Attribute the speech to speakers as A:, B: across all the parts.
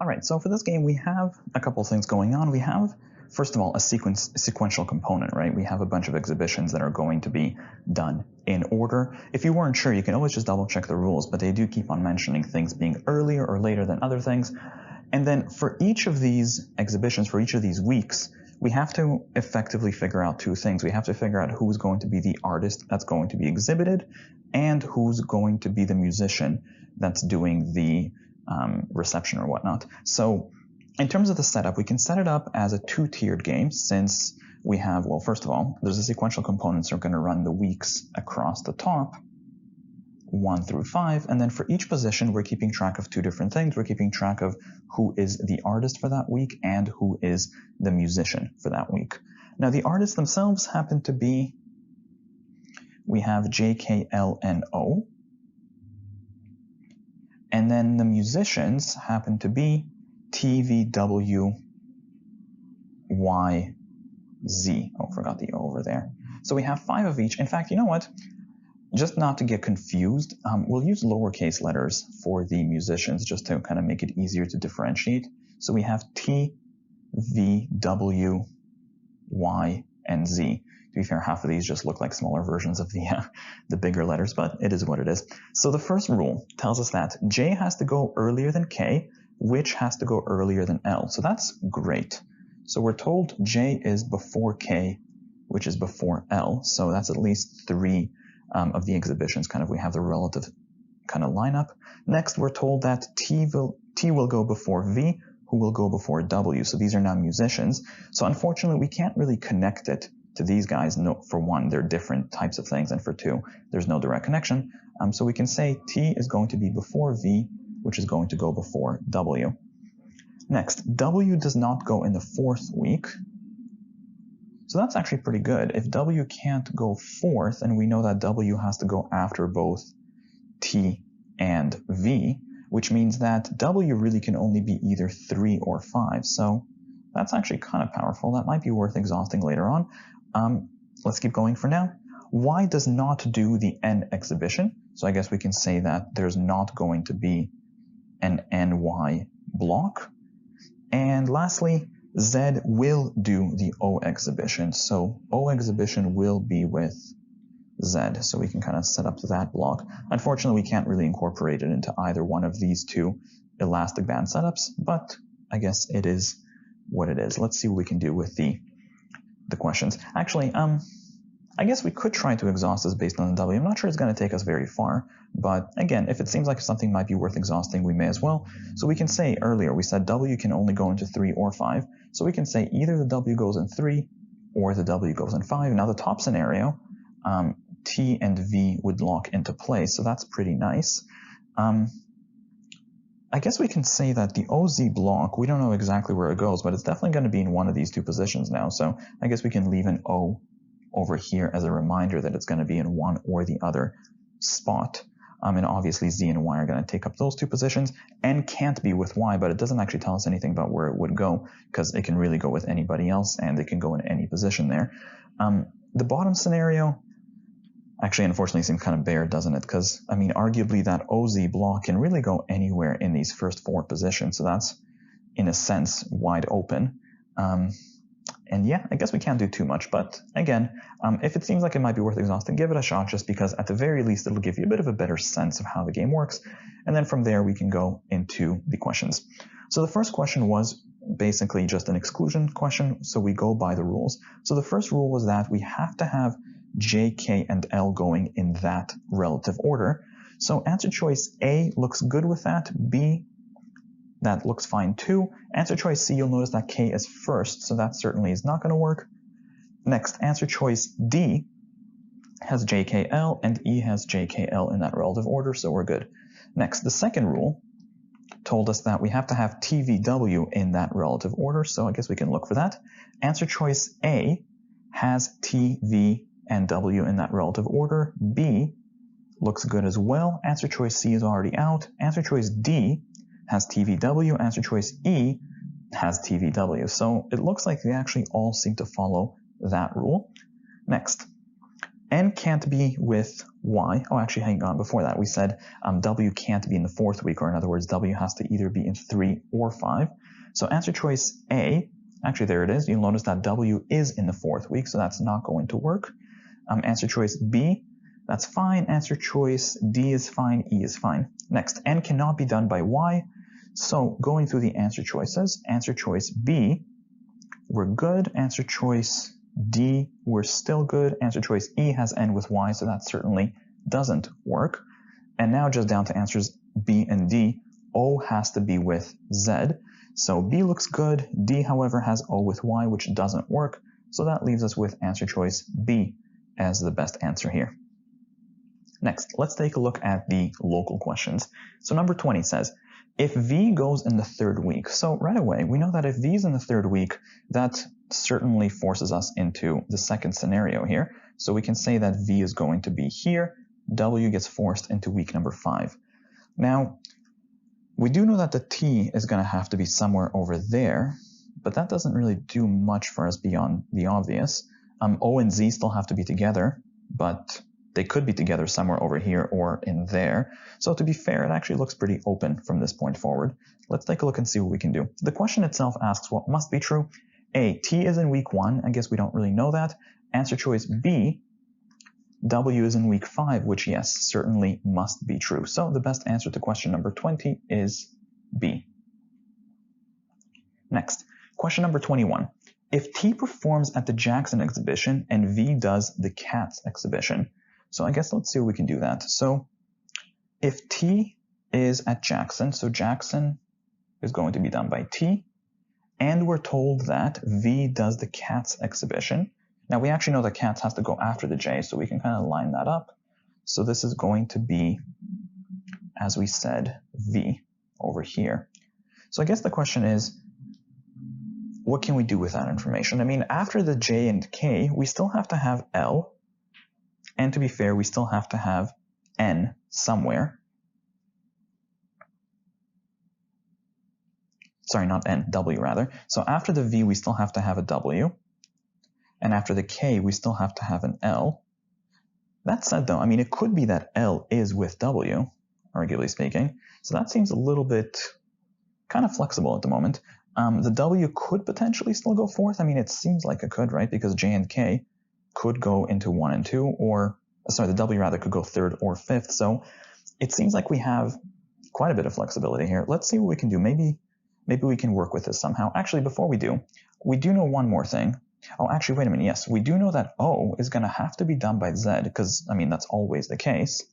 A: All right, so for this game, we have a couple things going on. We have, first of all, a sequential component, right? We have a bunch of exhibitions that are going to be done in order. If you weren't sure, you can always just double check the rules, but they do keep on mentioning things being earlier or later than other things. And then for each of these exhibitions, for each of these weeks, we have to effectively figure out two things. We have to figure out who's going to be the artist that's going to be exhibited and who's going to be the musician that's doing the reception or whatnot. So in terms of the setup, we can set it up as a two-tiered game since we have, well, first of all, there's a sequential component, so we're going to run the weeks across the top, 1 through 5, and then for each position, we're keeping track of two different things. We're keeping track of who is the artist for that week and who is the musician for that week. Now, the artists themselves happen to be, we have J, K, L, and O. And then the musicians happen to be T, V, W, Y, Z. Oh, forgot the O over there. So we have 5 of each. In fact, you know what? Just not to get confused, we'll use lowercase letters for the musicians just to kind of make it easier to differentiate. So we have T, V, W, Y, and Z. To be fair, half of these just look like smaller versions of the bigger letters, but it is what it is. So the first rule tells us that J has to go earlier than K, which has to go earlier than L. So that's great. So we're told J is before K, which is before L. So that's at least 3 of the exhibitions. Kind of we have the relative kind of lineup. Next, we're told that T will go before V, who will go before W. So these are now musicians. So unfortunately, we can't really connect it to these guys. No, for one, they're different types of things, and for two, there's no direct connection. So we can say T is going to be before V, which is going to go before W. Next, W does not go in the 4th week. So that's actually pretty good. If W can't go 4th, and we know that W has to go after both T and V, which means that W really can only be either 3 or 5. So that's actually kind of powerful. That might be worth exhausting later on. Let's keep going for now. Y does not do the N exhibition. So I guess we can say that there's not going to be an NY block. And lastly, Z will do the O exhibition. So O exhibition will be with Z. So we can kind of set up that block. Unfortunately, we can't really incorporate it into either one of these two elastic band setups, but I guess it is what it is. Let's see what we can do with the questions. Actually, I guess we could try to exhaust this based on the W. I'm not sure it's going to take us very far, but again, if it seems like something might be worth exhausting, we may as well. So we can say earlier, we said W can only go into 3 or 5. So we can say either the W goes in 3 or the W goes in 5. Now the top scenario, T and V would lock into place, so that's pretty nice. I guess we can say that the OZ block, we don't know exactly where it goes, but it's definitely going to be in one of these two positions now. So I guess we can leave an O over here as a reminder that it's going to be in one or the other spot. And obviously Z and Y are going to take up those two positions. N can't be with Y, but it doesn't actually tell us anything about where it would go because it can really go with anybody else and it can go in any position there. The bottom scenario, actually, unfortunately, seems kind of bare, doesn't it? Because, I mean, arguably that OZ block can really go anywhere in these first 4 positions. So that's, in a sense, wide open. And yeah, I guess we can't do too much. But again, if it seems like it might be worth exhausting, give it a shot just because at the very least, it'll give you a bit of a better sense of how the game works. And then from there, we can go into the questions. So the first question was basically just an exclusion question. So we go by the rules. So the first rule was that we have to have J, K, and L going in that relative order. So answer choice A looks good with that. B, that looks fine too. Answer choice C, you'll notice that K is first, so that certainly is not going to work. Next, answer choice D has JKL and E has JKL in that relative order, so we're good. Next, the second rule told us that we have to have TVW in that relative order, so I guess we can look for that. Answer choice A has TV and W in that relative order. B looks good as well. Answer choice C is already out. Answer choice D has TVW. Answer choice E has TVW. So it looks like they actually all seem to follow that rule. Next, N can't be with Y. Oh, actually, hang on. Before that, we said W can't be in the fourth week, or in other words, W has to either be in 3 or 5. So answer choice A, actually there it is. You'll notice that W is in the fourth week, so that's not going to work. Answer choice B, that's fine. Answer choice D is fine. E is fine. Next, N cannot be done by Y. So going through the answer choices, answer choice B, we're good. Answer choice D, we're still good. Answer choice E has N with Y, so that certainly doesn't work. And now just down to answers B and D, O has to be with Z. So B looks good. D, however, has O with Y, which doesn't work. So that leaves us with answer choice B as the best answer here. Next, let's take a look at the local questions. So number 20 says, if V goes in the third week. So right away, we know that if V is in the third week, that certainly forces us into the second scenario here. So we can say that V is going to be here. W gets forced into week number 5. Now, we do know that the T is going to have to be somewhere over there, but that doesn't really do much for us beyond the obvious. O and Z still have to be together, but they could be together somewhere over here or in there. So to be fair, it actually looks pretty open from this point forward. Let's take a look and see what we can do. The question itself asks what must be true. A, T is in week 1. I guess we don't really know that. Answer choice B, W is in week 5, which yes, certainly must be true. So the best answer to question number 20 is B. Next, question number 21. If T performs at the Jackson exhibition and V does the Cats exhibition. So I guess let's see if we can do that. So if T is at Jackson, so Jackson is going to be done by T, and we're told that V does the Cats exhibition. Now we actually know that Cats has to go after the J, so we can kind of line that up. So this is going to be, as we said, V over here. So I guess the question is, what can we do with that information? I mean, after the J and K, we still have to have L. And to be fair, we still have to have N somewhere. Sorry, not N, W rather. So after the V, we still have to have a W. And after the K, we still have to have an L. That said, though, I mean, it could be that L is with W, arguably speaking. So that seems a little bit kind of flexible at the moment. The W could potentially still go fourth. I mean, it seems like it could, right? Because J and K could go into 1 and 2, or, sorry, the W rather could go third or fifth. So it seems like we have quite a bit of flexibility here. Let's see what we can do. Maybe we can work with this somehow. Actually, before we do know one more thing. Oh, actually, wait a minute. Yes, we do know that O is going to have to be done by Z, because, I mean, that's always the case.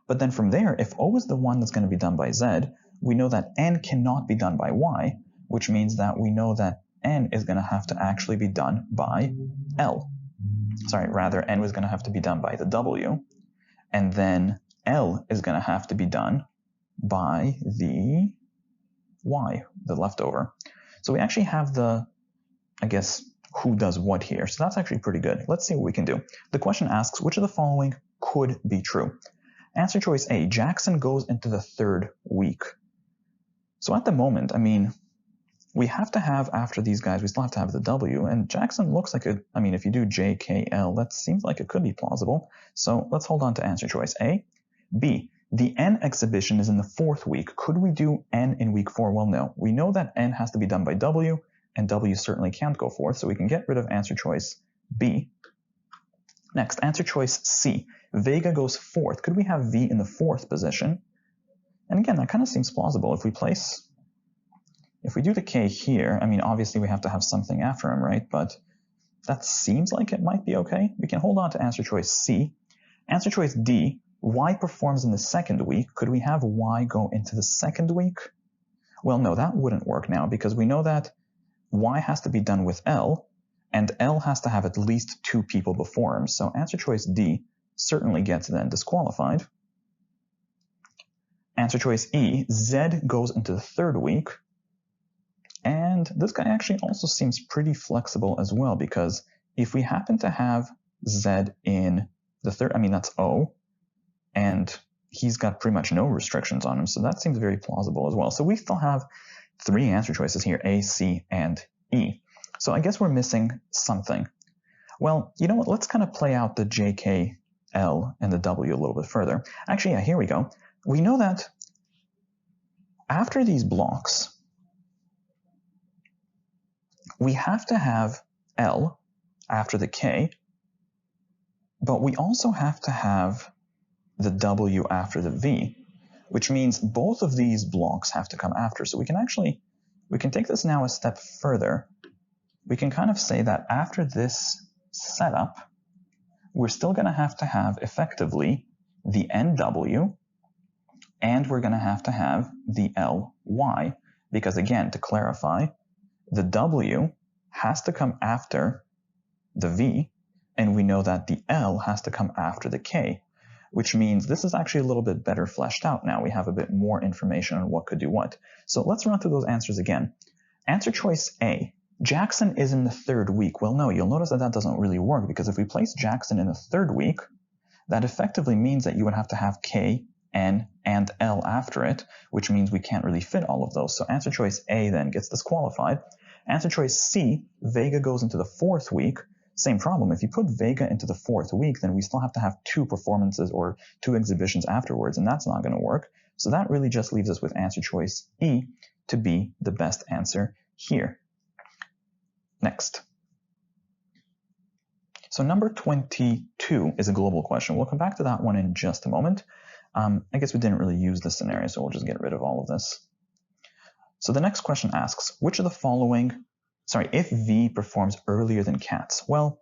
A: But then from there, if O is the one that's going to be done by Z, we know that N cannot be done by Y, which means that we know that N is going to have to actually be done by L. Sorry, rather, N was going to have to be done by the W, and then L is going to have to be done by the Y, the leftover. So we actually have the, I guess, who does what here. So that's actually pretty good. Let's see what we can do. The question asks, which of the following could be true? Answer choice A, Jackson goes into the third week. So at the moment, I mean, we have to have, after these guys, we still have to have the W, and Jackson looks like a, I mean, if you do J, K, L, that seems like it could be plausible. So let's hold on to answer choice A. B, the N exhibition is in the fourth week. Could we do N in week 4? Well, no. We know that N has to be done by W, and W certainly can't go fourth, so we can get rid of answer choice B. Next, answer choice C. Vega goes fourth. Could we have V in the fourth position? And again, that kind of seems plausible. If we do the K here, I mean, obviously we have to have something after him, right? But that seems like it might be okay. We can hold on to answer choice C. Answer choice D. Y performs in the second week. Could we have Y go into the second week? Well, no, that wouldn't work now, because we know that Y has to be done with L, and L has to have at least 2 people before him. So answer choice D certainly gets then disqualified. Answer choice E, Z goes into the third week. And this guy actually also seems pretty flexible as well, because if we happen to have Z in the third, I mean, that's O, and he's got pretty much no restrictions on him, so that seems very plausible as well. So we still have 3 answer choices here, A, C, and E. So I guess we're missing something. Well, you know what? Let's kind of play out the JK L and the W a little bit further. Actually, yeah, here we go. We know that after these blocks, we have to have L after the K, but we also have to have the W after the V, which means both of these blocks have to come after. So we can take this now a step further. We can kind of say that after this setup, we're still going to have effectively the NW, and we're going to have the LY, because again, to clarify, the W has to come after the V, and we know that the L has to come after the K, which means this is actually a little bit better fleshed out now. We have a bit more information on what could do what. So let's run through those answers again. Answer choice A, Jackson is in the third week. Well, no, you'll notice that that doesn't really work, because if we place Jackson in the third week, that effectively means that you would have to have K, N, and L after it, which means we can't really fit all of those. So answer choice A then gets disqualified. Answer choice C, Vega goes into the fourth week. Same problem. If you put Vega into the fourth week, then we still have to have 2 performances or 2 exhibitions afterwards, and that's not going to work. So that really just leaves us with answer choice E to be the best answer here. Next. So number 22 is a global question. We'll come back to that one in just a moment. I guess we didn't really use this scenario, so we'll just get rid of all of this. So the next question asks, which of the following, if V performs earlier than cats? Well,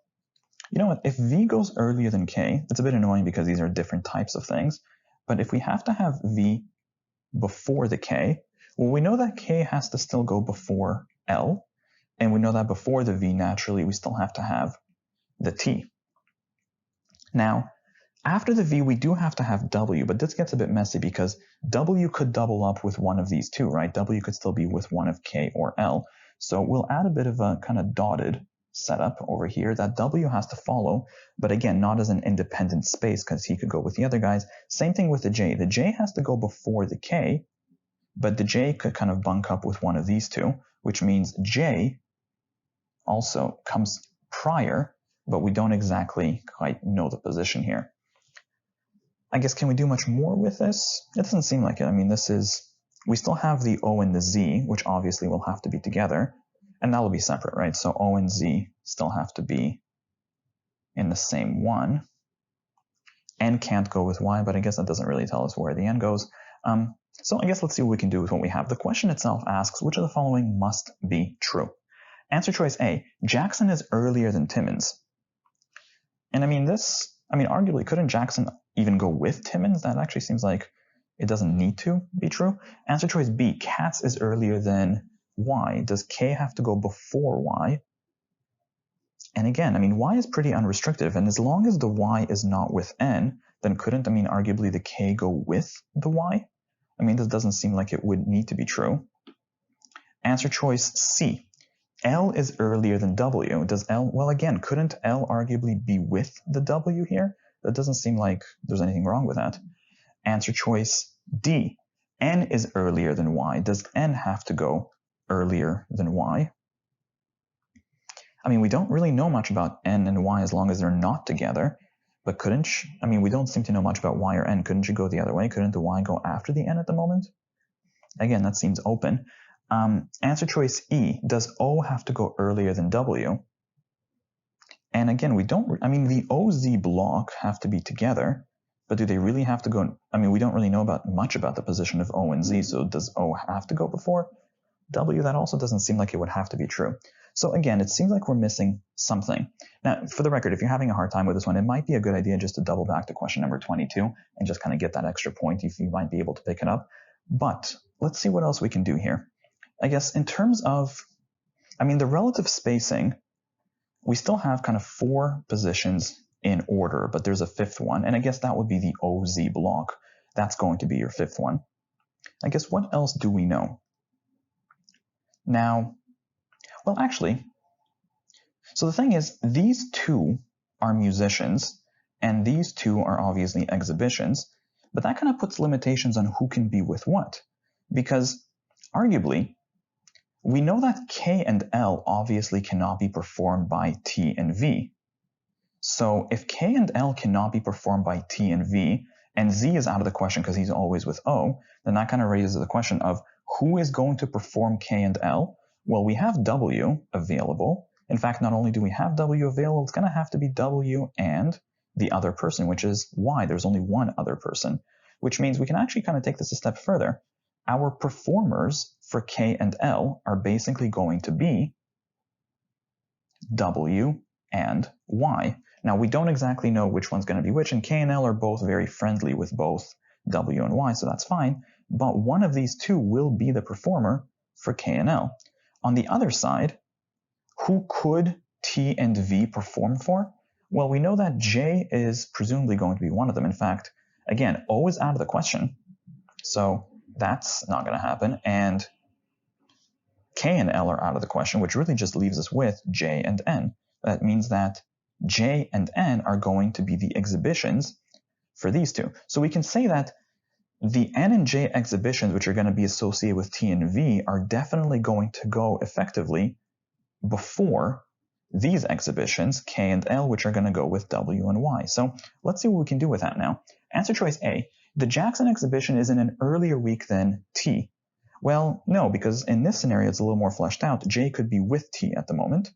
A: you know what, if V goes earlier than K, it's a bit annoying because these are different types of things, but if we have to have V before the K, well, we know that K has to still go before L, and we know that before the V, naturally, we still have to have the T. Now, after the V, we do have to have W, but this gets a bit messy because W could double up with one of these two, right? W could still be with one of K or L. So we'll add a bit of a kind of dotted setup over here that W has to follow, but again, not as an independent space because he could go with the other guys. Same thing with the J. The J has to go before the K, but the J could kind of bunk up with one of these two, which means J also comes prior, but we don't exactly quite know the position here. I guess, can we do much more with this? It doesn't seem like it. I mean, we still have the O and the Z, which obviously will have to be together, and that will be separate, right? So O and Z still have to be in the same one. N can't go with Y, but I guess that doesn't really tell us where the N goes. So I guess let's see what we can do with what we have. The question itself asks, which of the following must be true? Answer choice A, Jackson is earlier than Timmins. And I mean, arguably, couldn't Jackson even go with Timmins? That actually seems like it doesn't need to be true. Answer choice B, Katz is earlier than Y. Does K have to go before Y? And again, I mean, Y is pretty unrestricted, and as long as the Y is not with N, then couldn't, arguably the K go with the Y? I mean, this doesn't seem like it would need to be true. Answer choice C, L is earlier than W. Does L, well, again, couldn't L arguably be with the W here? That doesn't seem like there's anything wrong with that. Answer choice D, N is earlier than Y. Does N have to go earlier than Y? I mean, we don't really know much about N and Y as long as they're not together, but we don't seem to know much about Y or N. Couldn't you go the other way? Couldn't the Y go after the N at the moment? Again, that seems open. Answer choice E, does O have to go earlier than W? And again, the OZ block have to be together, but do they really have to go? We don't really know much about the position of O and Z, so does O have to go before W? That also doesn't seem like it would have to be true. So again, it seems like we're missing something. Now, for the record, if you're having a hard time with this one, it might be a good idea just to double back to question number 22 and just kind of get that extra point if you might be able to pick it up. But let's see what else we can do here. I guess in terms of, the relative spacing, we still have kind of 4 positions in order, but there's a 5th one, and I guess that would be the OZ block. That's going to be your 5th one. I guess what else do we know? Now, well, actually, so the thing is, these 2 are musicians, and these 2 are obviously exhibitions, but that kind of puts limitations on who can be with what, because arguably, we know that K and L obviously cannot be performed by T and V. So if K and L cannot be performed by T and V, and Z is out of the question because he's always with O, then that kind of raises the question of who is going to perform K and L? Well, we have W available. In fact, not only do we have W available, it's going to have to be W and the other person, which is Y. There's only one other person, which means we can actually kind of take this a step further. Our performers for K and L are basically going to be W and Y. Now, we don't exactly know which one's going to be which, and K and L are both very friendly with both W and Y, so that's fine. But one of these two will be the performer for K and L. On the other side, who could T and V perform for? Well, we know that J is presumably going to be one of them. In fact, again, O is out of the question, so that's not going to happen. And K and L are out of the question, which really just leaves us with J and N. That means that J and N are going to be the exhibitions for these two. So we can say that the N and J exhibitions, which are going to be associated with T and V, are definitely going to go effectively before these exhibitions, K and L, which are going to go with W and Y. So let's see what we can do with that now. Answer choice A, the Jackson exhibition is in an earlier week than T. Well, no, because in this scenario, it's a little more fleshed out. J could be with T at the moment.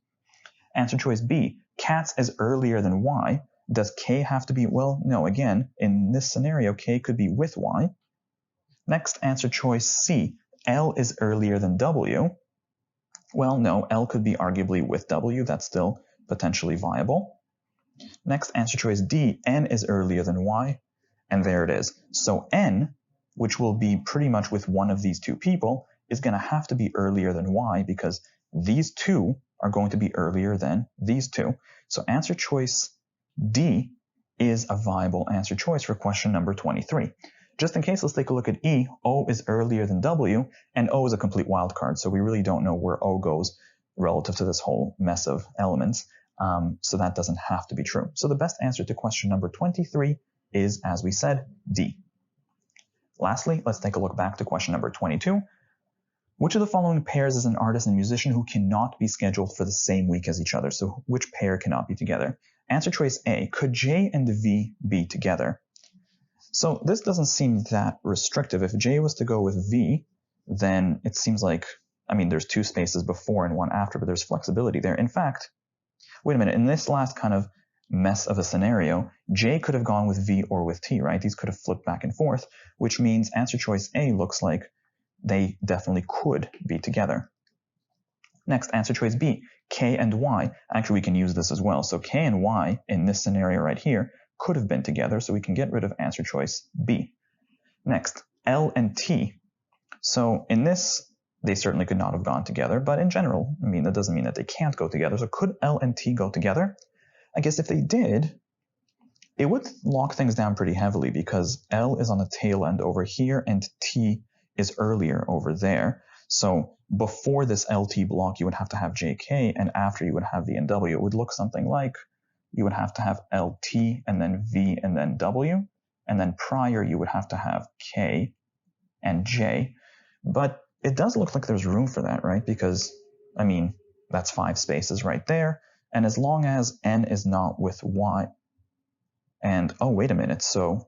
A: Answer choice B, Cats is earlier than Y. Does K have to be? Well, no, again, in this scenario, K could be with Y. Next, answer choice C, L is earlier than W. Well, no, L could be arguably with W. That's still potentially viable. Next, answer choice D, N is earlier than Y. And there it is. So N, which will be pretty much with one of these two people, is going to have to be earlier than Y because these two are going to be earlier than these two. So answer choice D is a viable answer choice for question number 23. Just in case, let's take a look at E. O is earlier than W, and O is a complete wild card, so we really don't know where O goes relative to this whole mess of elements, so that doesn't have to be true. So the best answer to question number 23 is, as we said, D. Lastly, let's take a look back to question number 22. Which of the following pairs is an artist and musician who cannot be scheduled for the same week as each other? So which pair cannot be together? Answer choice A, could J and V be together? So this doesn't seem that restrictive. If J was to go with V, then it seems like, I mean, there's two spaces before and one after, but there's flexibility there. In fact, wait a minute, in this last kind of mess of a scenario, J could have gone with V or with T, right? These could have flipped back and forth, which means answer choice A looks like they definitely could be together. Next, answer choice B, K and Y. Actually, we can use this as well. So K and Y in this scenario right here could have been together, so we can get rid of answer choice B. Next, L and T. So in this, they certainly could not have gone together, but in general, I mean, that doesn't mean that they can't go together. So could L and T go together? I guess if they did, it would lock things down pretty heavily because L is on the tail end over here and T is earlier over there. So before this LT block, you would have to have JK, and after you would have V and W. It would look something like you would have to have LT and then V and then W, and then prior you would have to have K and J. But it does look like there's room for that, right? Because, I mean, that's 5 spaces right there. And as long as N is not with Y, and, oh, wait a minute, so,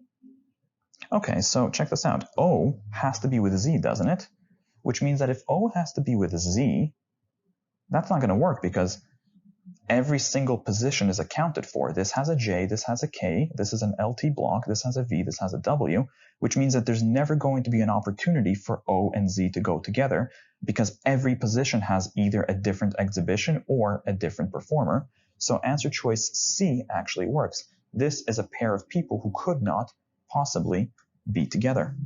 A: okay, so check this out. O has to be with Z, doesn't it? Which means that if O has to be with Z, that's not going to work because every single position is accounted for. This has a J, this has a K, this is an LT block, this has a V, this has a W, which means that there's never going to be an opportunity for O and Z to go together because every position has either a different exhibition or a different performer. So answer choice C actually works. This is a pair of people who could not possibly be together.